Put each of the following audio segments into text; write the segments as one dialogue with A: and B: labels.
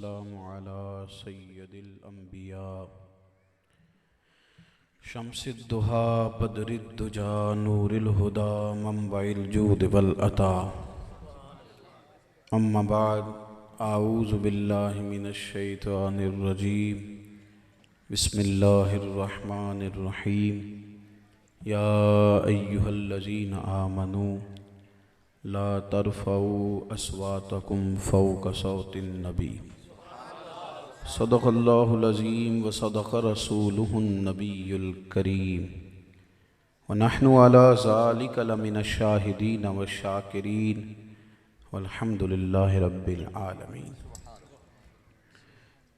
A: والسلام على سيد الأنبياء شمس الضحى بدر الدجى نور الهدى منبع الجود والعطاء أما بعد أعوذ بالله من الشيطان الرجيم بسم الله الرحمن الرحيم يا أيها الذين آمنوا لا ترفعوا أصواتكم فوق صوت النبي صدق الله العظيم وصدق رسوله النبي الكريم ونحن على ذلك لمن الشاهدين والشاكرين والحمد لله رب العالمين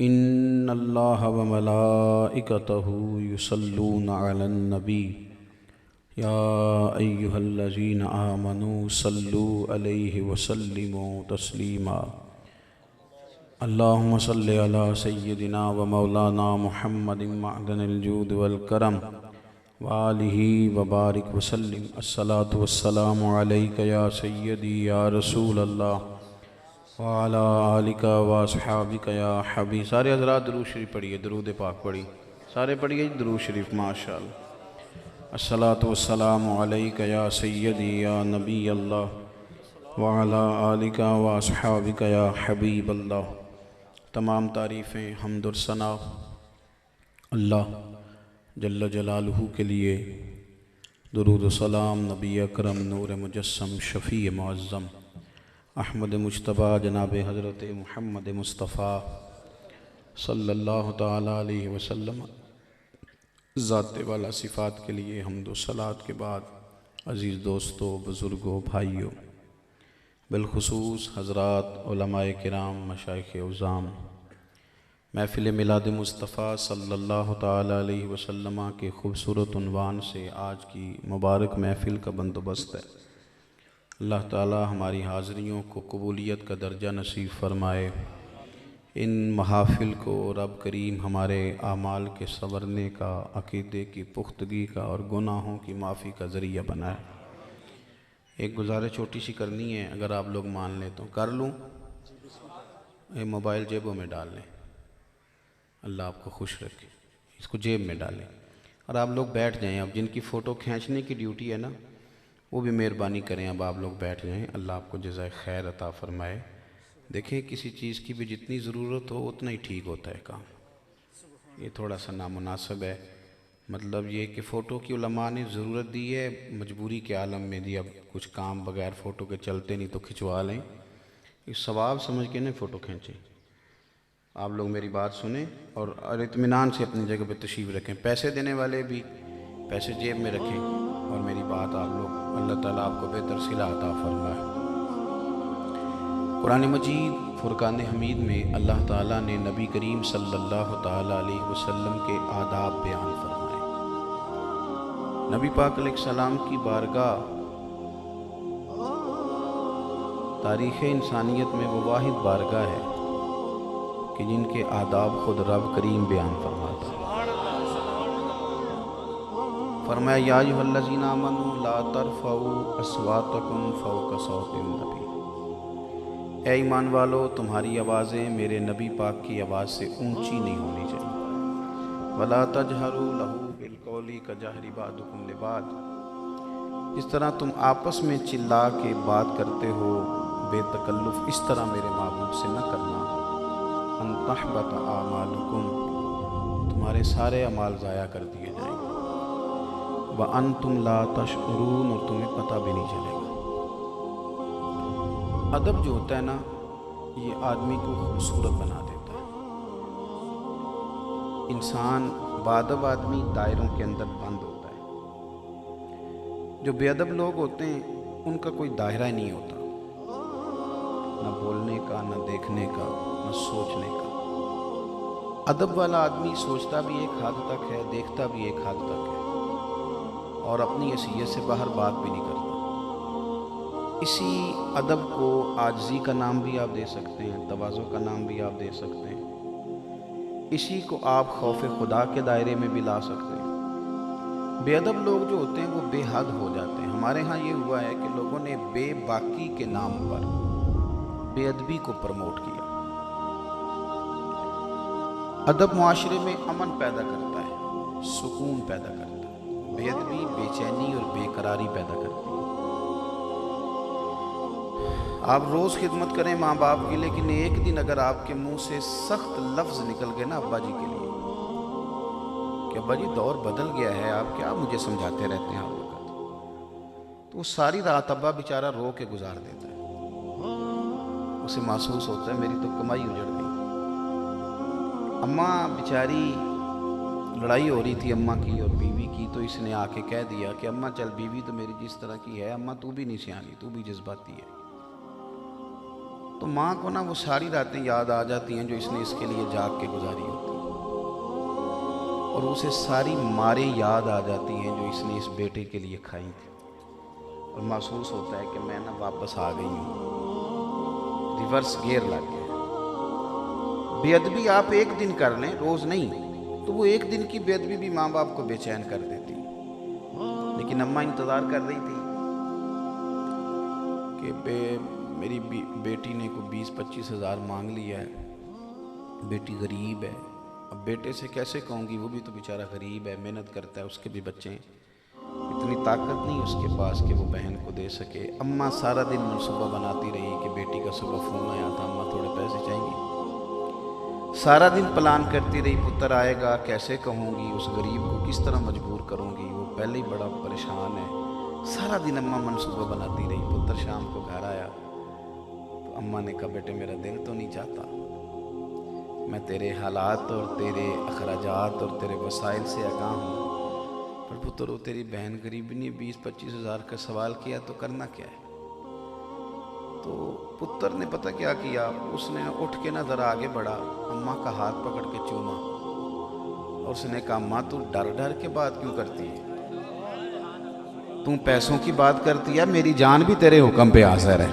A: إن الله وملائكته يصلون على النبي يا أيها الذين آمنوا صلوا عليه وسلموا تسليما اللهم صل على سيدنا ومولانا محمد معدن الجود والكرم وآله وبارك وسلم الصلاة والسلام عليك يا سيدي يا رسول الله وعلى آلك واصحابك يا حبيب. سارے حضرات درود شریف پڑھیے، درود پاک پڑھی، سارے پڑھیے درود شریف. ماشاءاللہ. الصلاة والسلام علیک یا سیدی یا نبی اللہ وعلی آلک واصحابک یا حبیب اللہ. تمام تعریفیں حمد و ثنا اللہ جل جلالہ کے لیے. درود و سلام نبی اکرم نور مجسم شفیع معظم احمد مجتبیٰ جناب حضرت محمد مصطفیٰ صلی اللہ تعالیٰ علیہ وسلم ذات والا صفات کے لیے حمد و صلات کے بعد عزیز دوستو، بزرگوں، بھائیوں، بالخصوص حضرات علماء کرام، مشائخ عظام، محفل میلاد مصطفیٰ صلی اللہ تعالیٰ علیہ وسلم کے خوبصورت عنوان سے آج کی مبارک محفل کا بندوبست ہے. اللہ تعالیٰ ہماری حاضریوں کو قبولیت کا درجہ نصیب فرمائے. ان محافل کو رب کریم ہمارے اعمال کے سنورنے کا، عقیدے کی پختگی کا اور گناہوں کی معافی کا ذریعہ بنائے. ایک گزارش چھوٹی سی کرنی ہے، اگر آپ لوگ مان لیں تو کر لوں. موبائل جیبوں میں ڈال لیں، اللہ آپ کو خوش رکھے. اس کو جیب میں ڈالیں اور آپ لوگ بیٹھ جائیں. اب جن کی فوٹو کھینچنے کی ڈیوٹی ہے نا، وہ بھی مہربانی کریں. اب آپ لوگ بیٹھ جائیں. اللہ آپ کو جزائے خیر عطا فرمائے. دیکھیں، کسی چیز کی بھی جتنی ضرورت ہو اتنا ہی ٹھیک ہوتا ہے کام. یہ تھوڑا سا نامناسب ہے. مطلب یہ کہ فوٹو کی علماء نے ضرورت دی ہے، مجبوری کے عالم میں دی. اب کچھ کام بغیر فوٹو کے چلتے نہیں تو کھنچوا لیں. اس ثواب سمجھ کے نہیں فوٹو کھینچیں. آپ لوگ میری بات سنیں اور اطمینان سے اپنی جگہ پہ تشریف رکھیں. پیسے دینے والے بھی پیسے جیب میں رکھیں اور میری بات آپ لوگ، اللہ تعالیٰ آپ کو بہتر صلہ عطا فرمائے. قرآن مجید فرقان حمید میں اللہ تعالیٰ نے نبی کریم صلی اللہ تعالیٰ علیہ وسلم کے آداب بیان فرمائے. نبی پاک علیہ السلام کی بارگاہ تاریخ انسانیت میں وہ واحد بارگاہ ہے کہ جن کے آداب خود رب کریم بیان فرماتا ہے. فرمایا یا ایھا الذین آمنوا لا ترفعوا اصواتکم فوق صوت النبی. اے ایمان والو، تمہاری آوازیں میرے نبی پاک کی آواز سے اونچی نہیں ہونی چاہیے. وَلَا تَجْهَرُوا لَهُ بِالْقَوْلِ كَجَهْرِ بَعْضُكُمْ لِبَعْضٍ. جس طرح تم آپس میں چلا کے بات کرتے ہو بے تکلف، اس طرح میرے محبوب سے نہ کرنا. أَن تَحْبَطَ أَعْمَالُكُمْ، تمہارے سارے اعمال ضائع کر دیے جائیں گے. وَأَنْتُمْ لَا تَشْعُرُونَ، اور تمہیں پتہ بھی نہیں چلے گا. ادب جو ہوتا ہے نا، یہ آدمی کو خوبصورت بنا دیتا ہے. انسان بادب آدمی دائروں کے اندر بند ہوتا ہے. جو بے ادب لوگ ہوتے ہیں ان کا کوئی دائرہ ہی نہیں ہوتا، نہ بولنے کا، نہ دیکھنے کا، نہ سوچنے کا. ادب والا آدمی سوچتا بھی ایک حد تک ہے، دیکھتا بھی ایک حد تک ہے، اور اپنی حیثیت سے باہر بات بھی نہیں کرتا. اسی ادب کو عاجزی کا نام بھی آپ دے سکتے ہیں، تواضع کا نام بھی آپ دے سکتے ہیں. اسی کو آپ خوف خدا کے دائرے میں بھی لا سکتے ہیں. بے ادب لوگ جو ہوتے ہیں وہ بے حد ہو جاتے ہیں. ہمارے ہاں یہ ہوا ہے کہ لوگوں نے بے باکی کے نام پر بے ادبی کو پروموٹ کیا. ادب معاشرے میں امن پیدا کرتا ہے، سکون پیدا کرتا ہے، بے ادبی بے چینی اور بے قراری پیدا کرتی ہے۔ آپ روز خدمت کریں ماں باپ کی، لیکن ایک دن اگر آپ کے منہ سے سخت لفظ نکل گئے نا ابا جی کے لیے کہ ابا جی دور بدل گیا ہے، آپ کیا مجھے سمجھاتے رہتے ہیں ہر وقت، تو وہ ساری رات ابا بیچارہ رو کے گزار دیتا ہے۔ اسے محسوس ہوتا ہے میری تو کمائی اجڑ گئی۔ اماں بیچاری لڑائی ہو رہی تھی اماں کی اور بیوی کی، تو اس نے آ کے کہہ دیا کہ اماں چل بیوی تو میری جس طرح کی ہے، اماں تو بھی نہیں سیانی، تو بھی جذباتی ہے۔ تو ماں کو نا وہ ساری راتیں یاد آ جاتی ہیں جو اس نے اس کے لیے جاگ کے گزاری ہوتی ہیں، اور اسے ساری ماریں یاد آ جاتی ہیں جو اس نے اس بیٹے کے لیے کھائی تھی، اور محسوس ہوتا ہے کہ میں نا واپس آ گئی ہوں، ریورس گیئر لگ گیا۔ بے ادبی آپ ایک دن کر لیں، روز نہیں، تو وہ ایک دن کی بے ادبی بھی ماں باپ کو بے چین کر دیتی، لیکن اماں انتظار کر رہی تھی کہ میری بیٹی نے کوئی 20-25 ہزار مانگ لیا ہے، بیٹی غریب ہے، اب بیٹے سے کیسے کہوں گی، وہ بھی تو بیچارہ غریب ہے، محنت کرتا ہے، اس کے بھی بچے ہیں، اتنی طاقت نہیں اس کے پاس کہ وہ بہن کو دے سکے۔ اماں سارا دن منصوبہ بناتی رہی کہ بیٹی کا صبح فون آیا تھا، اماں تھوڑے پیسے چاہیے، سارا دن پلان کرتی رہی پتر آئے گا کیسے کہوں گی، اس غریب کو کس طرح مجبور کروں گی، وہ پہلے ہی بڑا پریشان ہے، سارا دن اماں منصوبہ بناتی رہی۔ پتر شام کو گھر آیا تو اماں نے کہا بیٹے میرا دل تو نہیں چاہتا، میں تیرے حالات اور تیرے اخراجات اور تیرے وسائل سے آگاہ ہوں، پر پتر وہ تیری بہن غریب نہیں، 20-25 ہزار کا سوال کیا تو کرنا کیا ہے؟ تو پتر نے پتہ کیا کیا، اس نے اٹھ کے نہ ذرا آگے بڑھا، اماں کا ہاتھ پکڑ کے چوما، اور اس نے کہا اماں تو ڈر ڈر کے بات کیوں کرتی ہے، تم پیسوں کی بات کرتی ہے، میری جان بھی تیرے حکم پہ حاضر ہے۔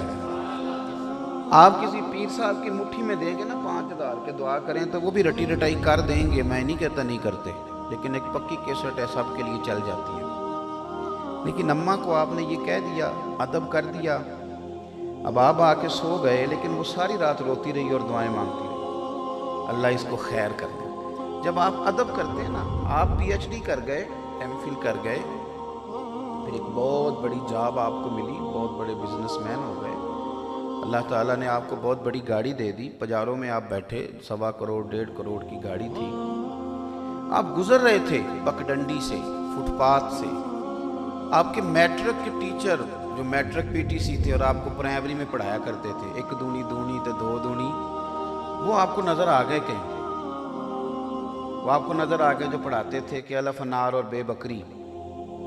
A: آپ کسی پیر صاحب کی مٹھی میں دیں گے نا 5,000 کے دعا کریں تو وہ بھی رٹی رٹائی کر دیں گے، میں نہیں کہتا نہیں کرتے، لیکن ایک پکی کیسٹ ہے سب کے لیے چل جاتی ہے، لیکن اماں کو آپ نے یہ کہہ دیا، ادب کر دیا، اب آپ آ کے سو گئے، لیکن وہ ساری رات روتی رہی اور دعائیں مانگتی رہی، اللہ اس کو خیر کر دے۔ جب آپ ادب کرتے ہیں نا، آپ PhD کر گئے، MPhil کر گئے، پھر ایک بہت بڑی جاب آپ کو ملی، بہت بڑے بزنس مین ہو گئے، اللہ تعالیٰ نے آپ کو بہت بڑی گاڑی دے دی، پجاروں میں آپ بیٹھے، 1.25 کروڑ 1.5 کروڑ کی گاڑی تھی، آپ گزر رہے تھے پکڈنڈی سے، فٹ پاتھ سے، آپ کے میٹرک کے ٹیچر جو میٹرک PTC تھے اور آپ کو پرائمری میں پڑھایا کرتے تھے، 1 دونی 2 تے 2 دونی، وہ آپ کو نظر آ گئے کہیں، وہ آپ کو نظر آ گئے جو پڑھاتے تھے کہ الف انار اور بے بکری،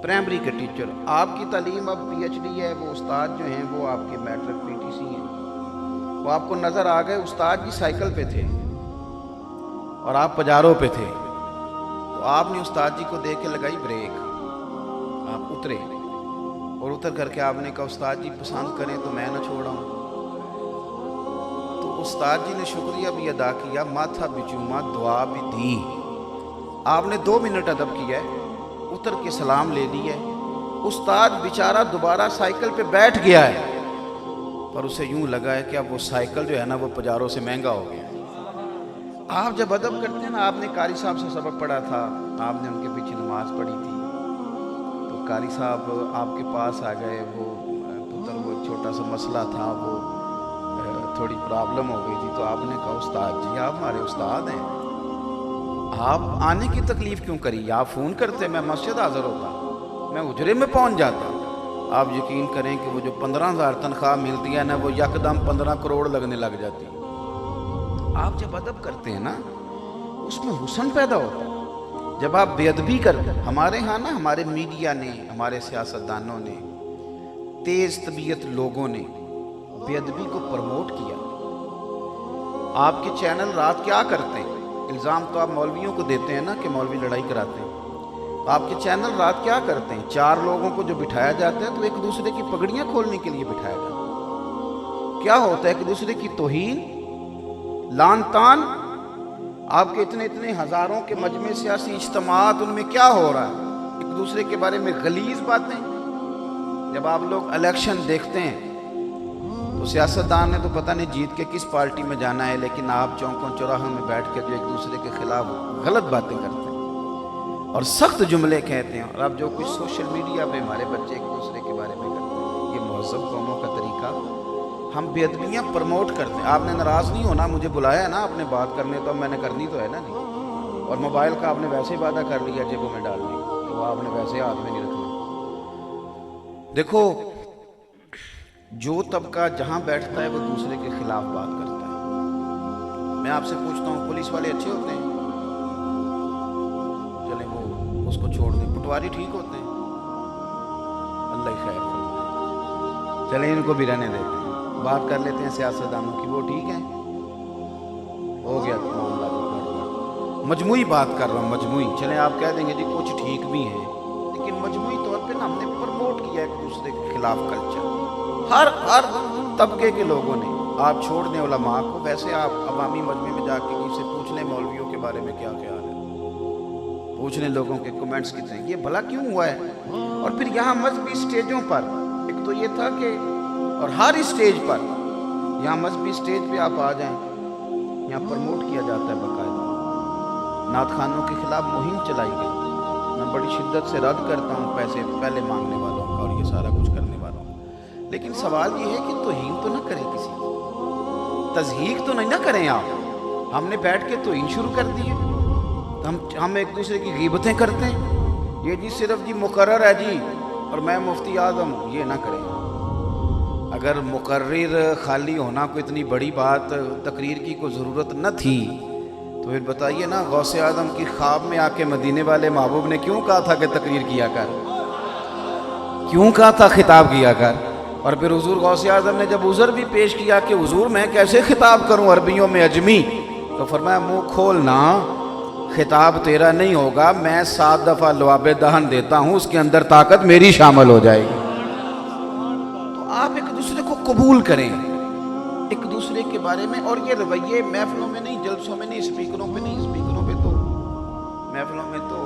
A: پرائمری کے ٹیچر، آپ کی تعلیم اب PhD ہے، وہ استاد جو ہیں وہ آپ کے میٹرک PTC ہیں، وہ آپ کو نظر آ گئے، استاد جی سائیکل پہ تھے اور آپ پجاروں پہ تھے، تو آپ نے استاد جی کو دیکھ کے لگائی بریک، آپ اترے، اور اتر کر کے آپ نے کہا استاد جی پسند کریں تو میں نہ چھوڑاؤں، تو استاد جی نے شکریہ بھی ادا کیا، ماتھا بھی چوما، دعا بھی دی، آپ نے 2 منٹ ادب کیا ہے، اتر کے سلام لے لی ہے، استاد بیچارہ دوبارہ سائیکل پہ بیٹھ گیا ہے، پر اسے یوں لگا ہے کہ اب وہ سائیکل جو ہے نا وہ پجاروں سے مہنگا ہو گیا۔ آپ جب ادب کرتے ہیں نا، آپ نے قاری صاحب سے سبق پڑھا تھا، آپ نے ان کے پیچھے نماز پڑھی تھی، تو قاری صاحب آپ کے پاس آ گئے، وہ پتر وہ چھوٹا سا مسئلہ تھا، وہ تھوڑی پرابلم ہو گئی تھی، تو آپ نے کہا استاد جی آپ ہمارے استاد ہیں، آپ آنے کی تکلیف کیوں کری، آپ فون کرتے میں مسجد حاضر ہوتا، میں اجرے میں پہنچ جاتا۔ آپ یقین کریں کہ وہ جو 15,000 تنخواہ ملتی ہے نا، وہ یکدم 15 کروڑ لگنے لگ جاتی ہے۔ آپ جب ادب کرتے ہیں نا، اس میں حسن پیدا ہوتا ہے۔ جب آپ بے ادبی کرتے، ہمارے ہاں نا ہمارے میڈیا نے، ہمارے سیاستدانوں نے، تیز طبیعت لوگوں نے بے ادبی کو پروموٹ کیا۔ آپ کے چینل رات کیا کرتے ہیں، الزام تو آپ مولویوں کو دیتے ہیں نا کہ مولوی لڑائی کراتے ہیں، تو آپ کے چینل رات کیا کرتے ہیں، 4 لوگوں کو جو بٹھایا جاتا ہے تو ایک دوسرے کی پگڑیاں کھولنے کے لیے بٹھایا جاتا ہے، کیا ہوتا ہے ایک دوسرے کی توہین، لان تان، آپ کے اتنے ہزاروں کے مجمع سیاسی اجتماعات، ان میں کیا ہو رہا ہے، ایک دوسرے کے بارے میں غلیظ باتیں۔ جب آپ لوگ الیکشن دیکھتے ہیں
B: تو سیاستدان نے تو پتہ نہیں جیت کے کس پارٹی میں جانا ہے، لیکن آپ چوکوں چوراہوں میں بیٹھ کے جو ایک دوسرے کے خلاف غلط باتیں کرتے ہیں اور سخت جملے کہتے ہیں، اور اب جو کچھ سوشل میڈیا پہ ہمارے بچے ایک دوسرے کے بارے میں کرتے ہیں، یہ مہذب قوموں کا طریقہ، ہم بے ادبیاں پروموٹ کرتے ہیں۔ آپ نے ناراض نہیں ہونا، مجھے بلایا ہے نا آپ نے بات کرنے، تو میں نے کرنی تو ہے نا نہیں، اور موبائل کا آپ نے ویسے ہی وعدہ کر لیا جیبوں میں ڈالنے، تو آپ نے ویسے ہاتھ میں نہیں رکھنا۔ دیکھو، جو طبقہ جہاں بیٹھتا ہے وہ دوسرے کے خلاف بات کرتا ہے۔ میں آپ سے پوچھتا ہوں، پولیس والے اچھے ہوتے ہیں؟ چلیں وہ اس کو چھوڑ دیں، پٹواری ٹھیک ہوتے ہیں؟ اللہ ہی خیر فرمائے، چلیں ان کو بھی رہنے دیتے ہیں، بات کر لیتے ہیں سیاستدانوں کی، وہ ٹھیک ہیں؟ ہو گیا معاملہ، مجموعی بات کر رہا ہوں، مجموعی۔ چلیں آپ کہہ دیں گے جی کچھ ٹھیک بھی ہیں، لیکن مجموعی طور پہ نا ہم نے پروموٹ کیا ایک دوسرے کے خلاف کلچر، ہر طبقے کے لوگوں نے۔ آپ چھوڑ دیں علماء کو، ویسے آپ عوامی مجمع میں جا کے کسی سے پوچھ لیں مولویوں کے بارے میں کیا خیال ہے، پوچھ لیں لوگوں کے کمنٹس کتنے، یہ بھلا کیوں ہوا ہے؟ اور پھر یہاں مذہبی سٹیجوں پر، ایک تو یہ تھا کہ، اور ہر اسٹیج پر، یہاں مذہبی سٹیج پہ آپ آ جائیں، یہاں پروموٹ کیا جاتا ہے باقاعدہ، نعت خوانوں کے خلاف مہم چلائی گئی۔ میں بڑی شدت سے رد کرتا ہوں پیسے پہلے مانگنے والوں کا اور یہ سارا کچھ کرنے والوں کا، لیکن سوال یہ ہے کہ توہین تو نہ کریں، کسی تضحیق تو نہیں نہ کریں آپ۔ ہم نے بیٹھ کے توہین شروع کر دی ہے، ہم ایک دوسرے کی غیبتیں کرتے ہیں، یہ جی صرف جی مقرر ہے جی اور میں مفتی اعظم ہوں، یہ نہ کریں۔ اگر مقرر خالی ہونا کوئی اتنی بڑی بات، تقریر کی کوئی ضرورت نہ تھی، تو پھر بتائیے نا، غوث اعظم کی خواب میں آ کے مدینے والے محبوب نے کیوں کہا تھا کہ تقریر کیا کر، کیوں کہا تھا خطاب کیا کر؟ اور پھر حضور غوث اعظم نے جب عذر بھی پیش کیا کہ حضور میں کیسے خطاب کروں عربیوں میں اجمی، تو فرمایا منہ کھولنا، خطاب تیرا نہیں ہوگا، میں 7 دفعہ لعاب دہن دیتا ہوں، اس کے اندر طاقت میری شامل ہو جائے گی۔ تو آپ ایک دوسرے کو قبول کریں، ایک دوسرے کے بارے میں، اور یہ رویے محفلوں میں نہیں، جلسوں میں نہیں، اسپیکروں پہ نہیں، اسپیکروں پہ تو محفلوں میں تو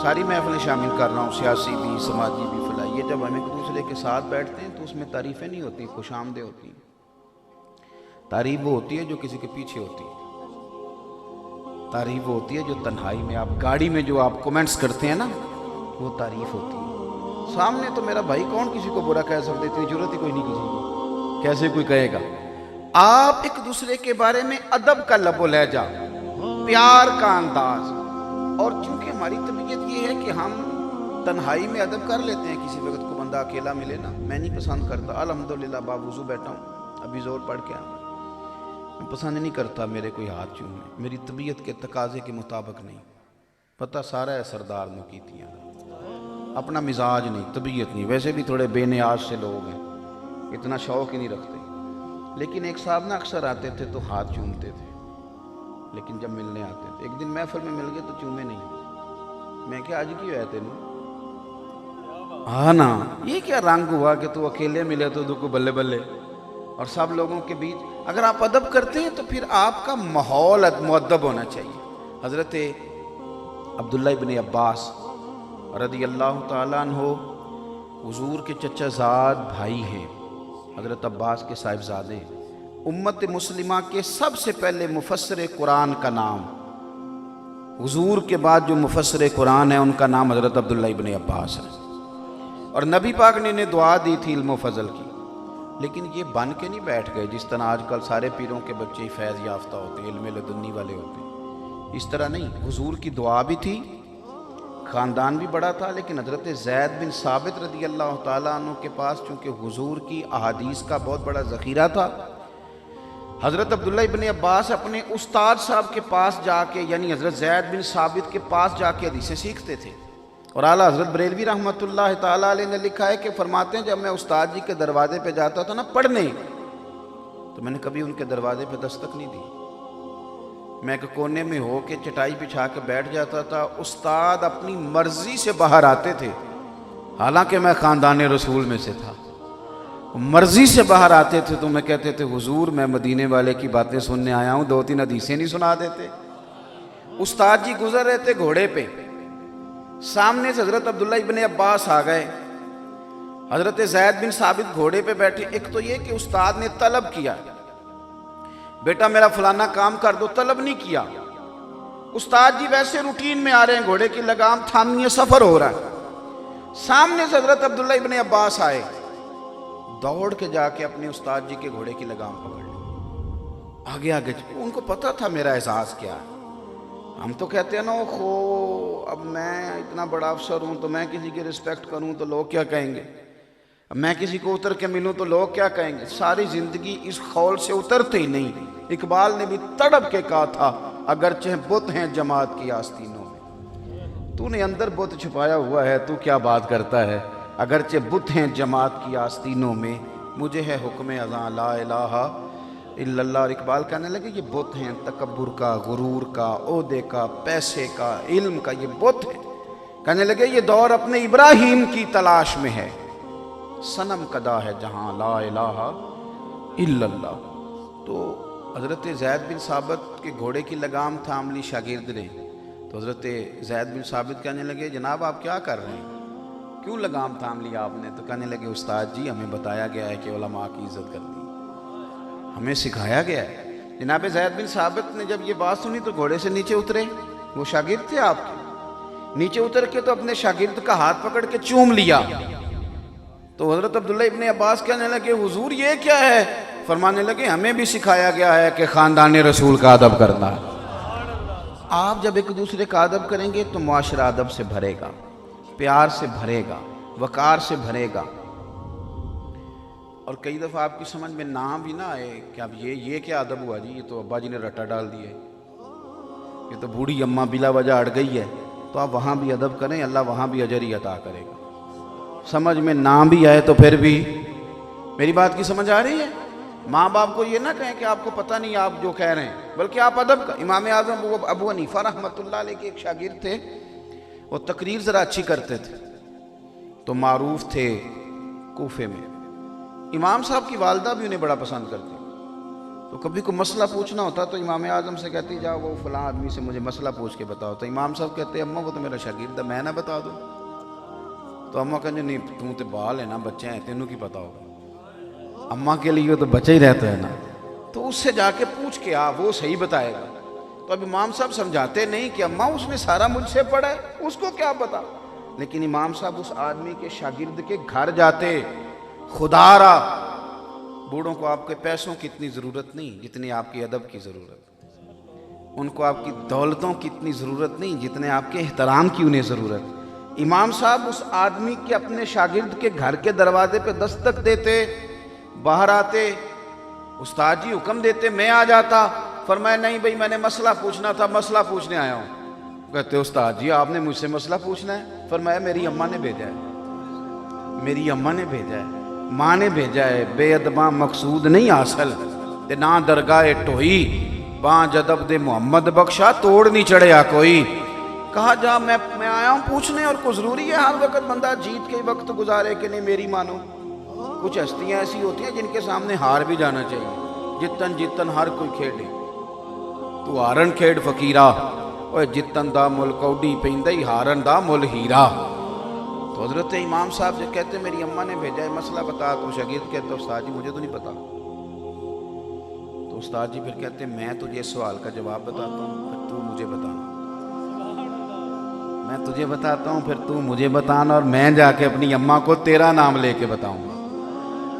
B: ساری محفلیں شامل کر رہا ہوں، سیاسی بھی، سماجی بھی، فلاحی۔ یہ جب ہم ایک دوسرے کے ساتھ بیٹھتے ہیں تو اس میں تعریفیں نہیں ہوتی، خوش آمدیں ہوتی ہیں۔ تعریف وہ ہوتی ہے جو کسی کے پیچھے ہوتی ہے، تعریف وہ ہوتی ہے جو تنہائی میں، آپ گاڑی میں جو آپ کومنٹس کرتے ہیں نا، وہ تعریف ہوتی ہے۔ سامنے تو میرا بھائی کون کسی کو برا کہہ سکتے، اتنی ضرورت ہی کوئی نہیں کسی کی، کیسے کوئی کہے گا؟ آپ ایک دوسرے کے بارے میں ادب کا لب و لہجہ، پیار کا انداز، اور چونکہ ہماری طبیعت یہ ہے کہ ہم تنہائی میں ادب کر لیتے ہیں، کسی وقت کو بندہ اکیلا ملے نا، میں نہیں پسند کرتا، الحمدللہ باوضو بیٹھا ہوں، ابھی زور پڑھ کے آیا، میں پسند نہیں کرتا میرے کوئی ہاتھ چومے، میری طبیعت کے تقاضے کے مطابق نہیں، پتہ سارا ہے سردار مقیتیاں، اپنا مزاج نہیں، طبیعت نہیں، ویسے بھی تھوڑے بے نیاز سے لوگ ہیں، اتنا شوق ہی نہیں رکھتے، لیکن ایک صاحب نا اکثر آتے تھے تو ہاتھ چومتے تھے، لیکن جب ملنے آتے تھے، ایک دن محفل میں مل گئے تو چومے نہیں، میں کیا آج کی ہے تینوں؟ ہاں نا، یہ کیا رنگ ہوا کہ تو اکیلے ملے تو کو بلے بلے، اور سب لوگوں کے بیچ اگر آپ ادب کرتے ہیں تو پھر آپ کا ماحول مؤدب ہونا چاہیے۔ حضرت عبداللہ ابن عباس رضی اللہ تعالیٰ عنہ حضور کے چچا زاد بھائی ہیں، حضرت عباس کے صاحبزادے ہیں، امت مسلمہ کے سب سے پہلے مفسر قرآن کا نام، حضور کے بعد جو مفسر قرآن ہے ان کا نام حضرت عبداللہ ابن عباس ہے، اور نبی پاک نے انہیں دعا دی تھی علم و فضل کی، لیکن یہ بن کے نہیں بیٹھ گئے جس طرح آج کل سارے پیروں کے بچے فیض یافتہ ہوتے ہیں، علم لدنی والے ہوتے ہیں، اس طرح نہیں، حضور کی دعا بھی تھی، خاندان بھی بڑا تھا، لیکن حضرت زید بن ثابت رضی اللہ تعالیٰ عنہ کے پاس چونکہ حضور کی احادیث کا بہت بڑا ذخیرہ تھا، حضرت عبداللہ ابن عباس اپنے استاد صاحب کے پاس جا کے، یعنی حضرت زید بن ثابت کے پاس جا کے حدیثیں سیکھتے تھے، اور اعلیٰ حضرت بریلوی رحمۃ اللہ تعالیٰ علیہ نے لکھا ہے کہ فرماتے ہیں جب میں استاد جی کے دروازے پہ جاتا تھا نا پڑھنے، تو میں نے کبھی ان کے دروازے پہ دستک نہیں دی، میں ایک کونے میں ہو کے چٹائی بچھا کے بیٹھ جاتا تھا، استاد اپنی مرضی سے باہر آتے تھے، حالانکہ میں خاندان رسول میں سے تھا، مرضی سے باہر آتے تھے، تو میں کہتے تھے حضور میں مدینے والے کی باتیں سننے آیا ہوں، 2-3 حدیثیں نہیں سنا دیتے؟ استاد جی گزر رہے تھے گھوڑے پہ، سامنے سے حضرت عبداللہ ابن عباس آ گئے، حضرت زید بن ثابت گھوڑے پہ بیٹھے، ایک تو یہ کہ استاد نے طلب کیا، بیٹا میرا فلانا کام کر دو، طلب نہیں کیا۔ استاد جی ویسے روٹین میں آ رہے ہیں، گھوڑے کی لگام تھامنی ہے، سفر ہو رہا ہے، سامنے سے حضرت عبداللہ ابن عباس آئے، دوڑ کے جا کے اپنے استاد جی کے گھوڑے کی لگام پکڑ لی، آگے آگے ان کو پتا تھا میرا احساس کیا ہے۔ ہم تو کہتے ہیں نا خو اب میں اتنا بڑا افسر ہوں تو میں کسی کی رسپیکٹ کروں تو لوگ کیا کہیں گے، اب میں کسی کو اتر کے ملوں تو لوگ کیا کہیں گے۔ ساری زندگی اس خول سے اترتے ہی نہیں۔ اقبال نے بھی تڑپ کے کہا تھا اگرچہ بت ہیں جماعت کی آستینوں میں، تو نے اندر بت چھپایا ہوا ہے، تو کیا بات کرتا ہے۔ اگرچہ بت ہیں جماعت کی آستینوں میں، مجھے ہے حکم اذاں لا الہ الا اللہ۔ اور اقبال کہنے لگے یہ بت ہیں تکبر کا، غرور کا، عہدے کا، پیسے کا، علم کا، یہ بت ہے۔ کہنے لگے یہ دور اپنے ابراہیم کی تلاش میں ہے، صنم کدا ہے جہاں لا الہ الا اللہ۔ تو حضرت زید بن ثابت کے گھوڑے کی لگام تھام لی شاگرد نے، تو حضرت زید بن ثابت کہنے لگے جناب آپ کیا کر رہے ہیں، کیوں لگام تھام لی آپ نے؟ تو کہنے لگے استاد جی ہمیں بتایا گیا ہے کہ علماء کی عزت کرنی، ہمیں سکھایا گیا ہے۔ جناب زید بن ثابت نے جب یہ بات سنی تو گھوڑے سے نیچے اترے، وہ شاگرد تھے آپ کے، نیچے اتر کے تو اپنے شاگرد کا ہاتھ پکڑ کے چوم لیا۔ تو حضرت عبداللہ ابن عباس کہنے لگے حضور یہ کیا ہے؟ فرمانے لگے ہمیں بھی سکھایا گیا ہے کہ خاندان رسول کا ادب کرنا ہے۔ آپ جب ایک دوسرے کا ادب کریں گے تو معاشرہ ادب سے بھرے گا، پیار سے بھرے گا، وقار سے بھرے گا۔ اور کئی دفعہ آپ کی سمجھ میں نہ بھی نہ آئے کہ اب یہ کیا ادب ہوا جی، یہ تو ابا جی نے رٹا ڈال دیا ہے، یہ تو بوڑھی اماں بلا وجہ اڑ گئی ہے، تو آپ وہاں بھی ادب کریں، اللہ وہاں بھی اجر ہی عطا کرے گا۔ سمجھ میں نہ بھی آئے تو پھر بھی میری بات کی سمجھ آ رہی ہے؟ ماں باپ کو یہ نہ کہیں کہ آپ کو پتہ نہیں آپ جو کہہ رہے ہیں، بلکہ آپ ادب کا۔ امام اعظم ابو حنیفہ رحمۃ اللہ علیہ کے ایک شاگرد تھے، وہ تقریر ذرا اچھی کرتے تھے، تو معروف تھے کوفے میں۔ امام صاحب کی والدہ بھی انہیں بڑا پسند کرتی، تو کبھی کوئی مسئلہ پوچھنا ہوتا تو امام اعظم سے کہتی جاؤ وہ فلاں آدمی سے مجھے مسئلہ پوچھ کے بتاؤ، تو امام صاحب کہتے اماں وہ تو میرا شاگرد ہے، میں نہ بتا دوں؟ تو اماں کہیں نہیں تم تے بال ہے نا، بچے ہیں، تینوں کی پتا ہوگا، اماں کے لیے تو بچہ ہی رہتا ہے نا، تو اس سے جا کے پوچھ کے آ، وہ صحیح بتائے گا۔ تو اب امام صاحب سمجھاتے نہیں کہ اماں اس نے سارا مجھ سے پڑھا ہے، اس کو کیا پتا، لیکن امام صاحب اس آدمی کے شاگرد کے گھر جاتے، خدا را بوڑھوں کو آپ کے پیسوں کی اتنی ضرورت نہیں جتنی آپ کی ادب کی ضرورت، ان کو آپ کی دولتوں کی اتنی ضرورت نہیں جتنے آپ کے احترام کی انہیں ضرورت۔ امام صاحب اس آدمی کے اپنے شاگرد کے گھر کے دروازے پہ دستک دیتے، باہر آتے، استاد جی حکم دیتے، میں آ جاتا، فرمایا نہیں بھئی میں نے مسئلہ پوچھنا تھا، مسئلہ پوچھنے آیا ہوں۔ کہتے استاد جی آپ نے مجھ سے مسئلہ پوچھنا ہے؟ فرمایا میری اماں نے بھیجا ہے، میری اماں نے بھیجا ہے، ماں نے بھیجا ہے، بے ادباں مقصود نہیں حاصل تے نہ درگاہ ٹوئی، باں جدب دے محمد بخشا توڑ نہیں چڑھیا کوئی۔ کہا جا میں آیا ہوں پوچھنے، اور کو ضروری ہے ہر وقت بندہ جیت کے وقت گزارے کہ نہیں میری مانو؟ کچھ ہستیاں ایسی ہوتی ہیں جن کے سامنے ہار بھی جانا چاہیے، جتن جتن ہر کوئی کھیڑے، تو ہارن کھیڑ فقیرہ، اوے جتن دا مل کوڈی پیندئی ہارن دا مل ہیرا۔ تو حضرت امام صاحب جو کہتے میری اماں نے بھیجا ہے مسئلہ بتا، تو شاگرد کہتے استاد جی مجھے تو نہیں پتا، تو استاد جی پھر کہتے میں تجھے اس سوال کا جواب بتاتا ہوں پھر تو مجھے بتانا، میں تجھے بتاتا ہوں پھر تو مجھے بتانا، اور میں جا کے اپنی اماں کو تیرا نام لے کے بتاؤں گا،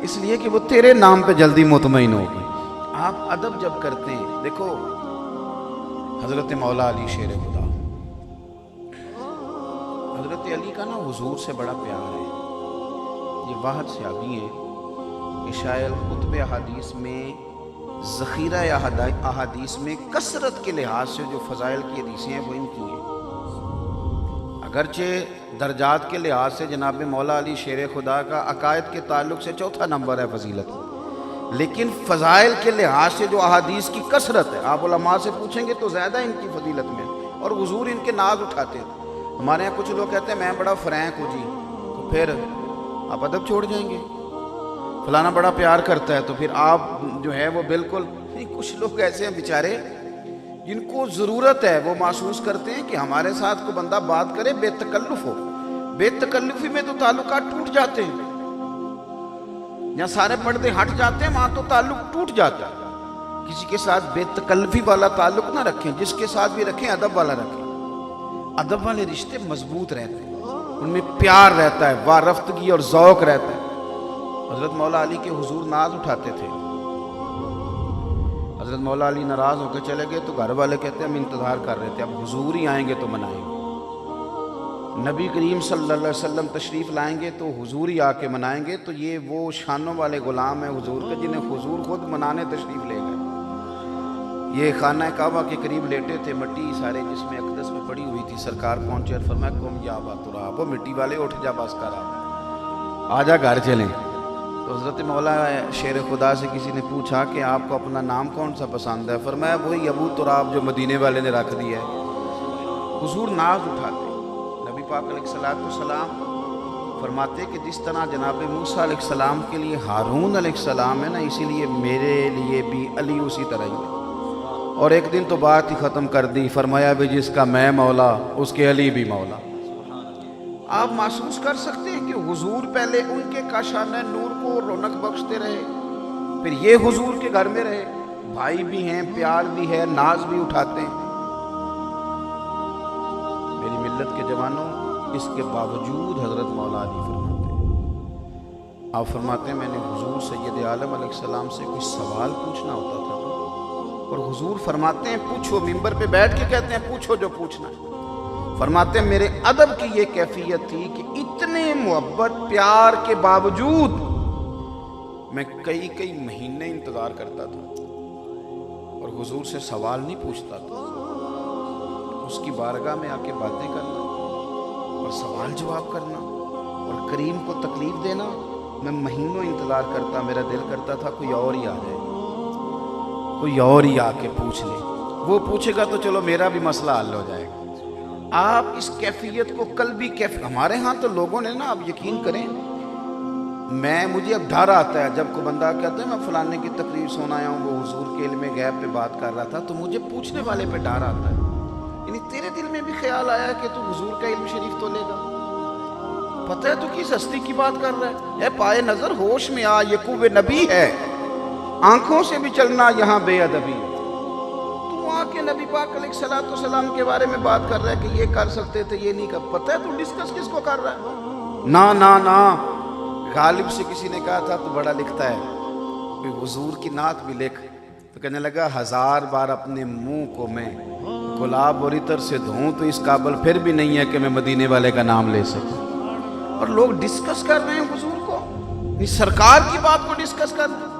B: اس لیے کہ وہ تیرے نام پہ جلدی مطمئن ہوگی۔ آپ ادب جب کرتے ہیں، دیکھو حضرت مولا علی شیر خدا، حضرت علی کا نا حضور سے بڑا پیار ہے، یہ واحد صحابی ہیں کہ شاید کتب احادیث میں ذخیرہ احادیث میں کثرت کے لحاظ سے جو فضائل کی حدیثیں ہیں وہ ان کی ہیں۔ اگرچہ درجات کے لحاظ سے جناب مولا علی شیر خدا کا عقائد کے تعلق سے چوتھا نمبر ہے فضیلت، لیکن فضائل کے لحاظ سے جو احادیث کی کثرت ہے، آپ علماء سے پوچھیں گے تو زیادہ ان کی فضیلت میں، اور حضور ان کے ناز اٹھاتے تھے۔ ہمارے یہاں کچھ لوگ کہتے ہیں میں بڑا فرینک ہوں جی، تو پھر آپ ادب چھوڑ جائیں گے، فلانا بڑا پیار کرتا ہے تو پھر آپ جو ہے وہ بالکل نہیں۔ کچھ لوگ ایسے ہیں بیچارے جن کو ضرورت ہے، وہ محسوس کرتے ہیں کہ ہمارے ساتھ کو بندہ بات کرے بے تکلف ہو، بے تکلفی میں تو تعلقات ٹوٹ جاتے ہیں۔ جہاں سارے پردے ہٹ جاتے ہیں وہاں تو تعلق ٹوٹ جاتا ہے. کسی کے ساتھ بے تکلفی والا تعلق نہ رکھیں, جس کے ساتھ بھی رکھیں ادب والا رکھیں. ادب والے رشتے مضبوط رہتے ہیں, ان میں پیار رہتا ہے, وارفتگی اور ذوق رہتا ہے. حضرت مولا علی کے حضور ناز اٹھاتے تھے. حضرت مولا علی ناراض ہو کے چلے گئے تو گھر والے کہتے ہیں ہم انتظار کر رہے تھے, اب حضور ہی آئیں گے تو منائیں گے. نبی کریم صلی اللہ علیہ وسلم تشریف لائیں گے تو حضور ہی آ کے منائیں گے. تو یہ وہ شانوں والے غلام ہیں حضور کے جنہیں حضور خود منانے تشریف لے گئے. یہ خانہ کعبہ کے قریب لیٹے تھے, مٹی سارے جسم اقدس میں پڑی ہوئی تھی. سرکار پہنچے اور فرمایا قم یا ابا تراب, وہ مٹی والے اٹھ جا, بس کر آ جا گھر چلیں. تو حضرت مولا شیر خدا سے کسی نے پوچھا کہ آپ کو اپنا نام کون سا پسند ہے؟ فرمایا وہی ابو تراب جو مدینے والے نے رکھ دیا ہے. حضور ناز اٹھاتے. نبی پاک علیہ السلام فرماتے کہ جس طرح جناب موسیٰ علیہ السلام کے لیے ہارون علیہ السلام ہے نا, اسی لیے میرے لیے بھی علی اسی طرح ہی ہے. اور ایک دن تو بات ہی ختم کر دی, فرمایا بھی جس کا میں مولا اس کے علی بھی مولا. آپ محسوس کر سکتے ہیں کہ حضور پہلے ان کے کاشانہ نور کو رونق بخشتے رہے, پھر یہ حضور کے گھر میں رہے, بھائی بھی ہیں, پیار بھی ہے, ناز بھی اٹھاتے ہیں. میری ملت کے جوانوں, اس کے باوجود حضرت مولا علی فرماتے ہیں, آپ فرماتے ہیں میں نے حضور سید عالم علیہ السلام سے کوئی سوال پوچھنا ہوتا تھا اور حضور فرماتے ہیں پوچھو. ممبر پہ بیٹھ کے کہتے ہیں پوچھو جو پوچھنا ہے. فرماتے ہیں میرے ادب کی یہ کیفیت تھی کہ اتنے محبت پیار کے باوجود میں کئی مہینے انتظار کرتا تھا اور حضور سے سوال نہیں پوچھتا تھا. اس کی بارگاہ میں آ کے باتیں کرنا اور سوال جواب کرنا اور کریم کو تکلیف دینا, میں مہینوں انتظار کرتا. میرا دل کرتا تھا کوئی اور ہی آ جائے, کوئی اور ہی آ کے پوچھ لے. وہ پوچھے گا تو چلو میرا بھی مسئلہ حل ہو جائے گا. آپ اس کیفیت کو قلبی ہمارے ہاں تو لوگوں نے نا, آپ یقین کریں, مجھے اب ڈر آتا ہے جب کوئی بندہ کہتا ہے میں فلانے کی تقریر سنا آیا ہوں, وہ حضور کے علم غیب پہ بات کر رہا تھا, تو مجھے پوچھنے والے پہ ڈر آتا ہے. یعنی تیرے دل میں بھی خیال آیا کہ تو حضور کا علم شریف تو لے گا؟ پتہ ہے تو کس ہستی کی بات کر رہا ہے؟ اے پائے نظر ہوش میں آ, یہ کوہ نبی ہے, آنکھوں سے بھی چلنا یہاں بے ادبی. تو آ کے نبی پاک علیہ السلام کے بارے میں بات کر رہا ہے کہ یہ کر سکتے تھے, یہ نہیں کر. پتہ ہے تو ڈسکس کس کو کر رہا ہے؟ نا غالب سے کسی نے کہا تھا تو بڑا لکھتا ہے, کہ حضور کی نعت بھی لکھ. تو کہنے لگا 1000 بار اپنے منہ کو میں گلاب اور عطر سے دھوں تو اس قابل پھر بھی نہیں ہے کہ میں مدینے والے کا نام لے سکوں. اور لوگ ڈسکس کر رہے ہیں حضور کو, سرکار کی بات کو ڈسکس کر رہے ہیں.